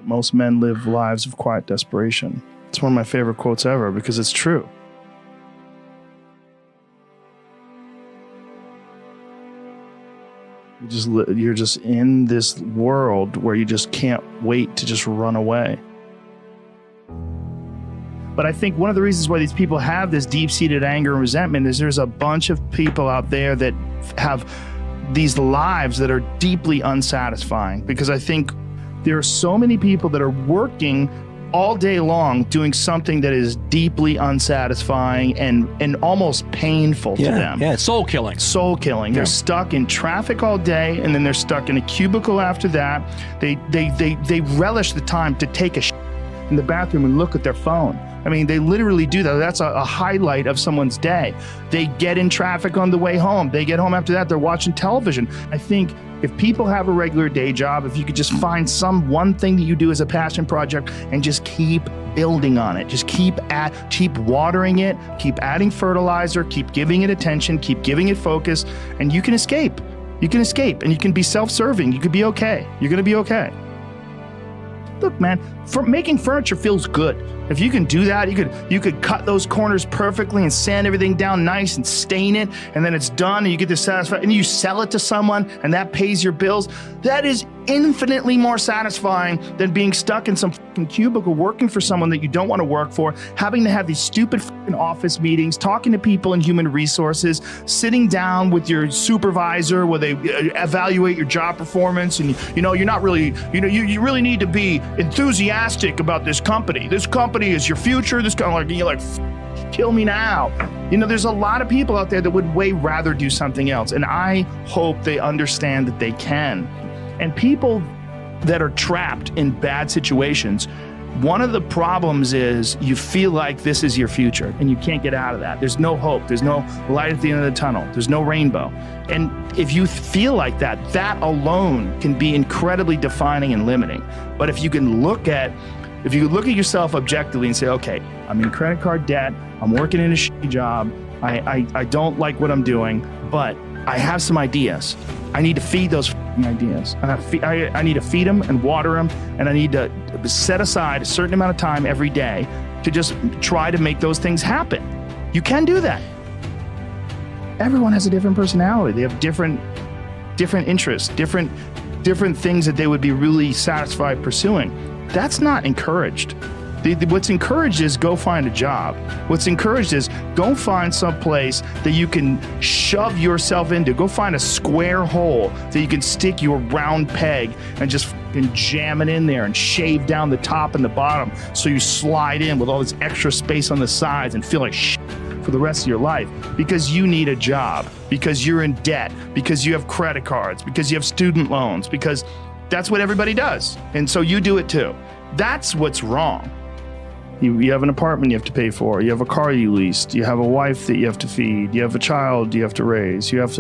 Most men live lives of quiet desperation. It's one of my favorite quotes ever because it's true. You're just in this world where you just can't wait to just run away. But I think one of the reasons why these people have this deep-seated anger and resentment is there's a bunch of people out there that have these lives that are deeply unsatisfying, because I think there are so many people that are working all day long doing something that is deeply unsatisfying and almost painful to them. Yeah, it's soul killing. Soul killing. They're stuck in traffic all day, and then they're stuck in a cubicle after that. They relish the time to take a shit in the bathroom and look at their phone. I mean, they literally do that. That's a highlight of someone's day. They get in traffic on the way home. They get home after that, they're watching television. I think if people have a regular day job, if you could just find one thing that you do as a passion project and just keep building on it, just keep watering it, keep adding fertilizer, keep giving it attention, keep giving it focus, and you can escape. You can escape, and you can be self-serving. You could be okay. You're gonna be okay. Look, man, making furniture feels good. If you can do that, you could cut those corners perfectly and sand everything down nice and stain it, and then it's done and you get this satisfaction, and you sell it to someone and that pays your bills. That is infinitely more satisfying than being stuck in some fucking cubicle working for someone that you don't want to work for, having to have these stupid fucking office meetings, talking to people in human resources, sitting down with your supervisor where they evaluate your job performance, and you're not really, you really need to be enthusiastic about this company. This company is your future. This kind of you're like, kill me now. There's a lot of people out there that would way rather do something else, and I hope they understand that they can. And people that are trapped in bad situations, one of the problems is you feel like this is your future and you can't get out of that. There's no hope. There's no light at the end of the tunnel. There's no rainbow. And if you feel like that, that alone can be incredibly defining and limiting. But if you look at yourself objectively and say, okay, I'm in credit card debt, I'm working in a shitty job, I don't like what I'm doing, but I have some ideas. I need to feed those ideas. I need to feed them and water them, and I need to set aside a certain amount of time every day to just try to make those things happen. You can do that. Everyone has a different personality. They have different interests, different things that they would be really satisfied pursuing. That's not encouraged. What's encouraged is go find a job. What's encouraged is go find some place that you can shove yourself into. Go find a square hole that you can stick your round peg and just fucking jam it in there and shave down the top and the bottom so you slide in with all this extra space on the sides and feel like shit for the rest of your life, because you need a job, because you're in debt, because you have credit cards, because you have student loans, because that's what everybody does. And so you do it too. That's what's wrong. You have an apartment you have to pay for. You have a car you leased. You have a wife that you have to feed. You have a child you have to raise. You have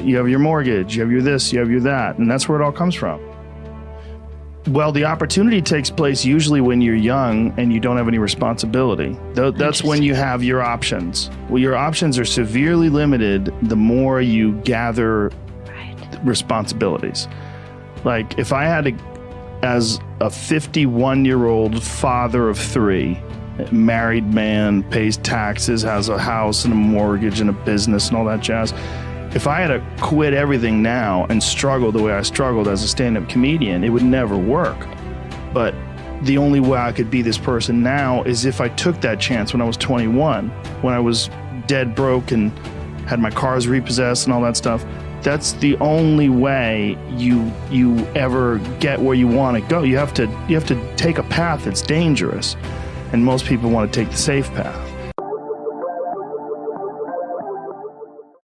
your mortgage. You have your this. You have your that. And that's where it all comes from. Well, the opportunity takes place usually when you're young and you don't have any responsibility. That's when you have your options. Well, your options are severely limited the more you gather responsibilities. Like if I had to, as a 51-year-old father of 3, married man, pays taxes, has a house and a mortgage and a business and all that jazz. If I had to quit everything now and struggle the way I struggled as a stand-up comedian, it would never work. But the only way I could be this person now is if I took that chance when I was 21, when I was dead broke and had my cars repossessed and all that stuff. That's the only way you ever get where you want to go. You have to take a path that's dangerous, and most people want to take the safe path.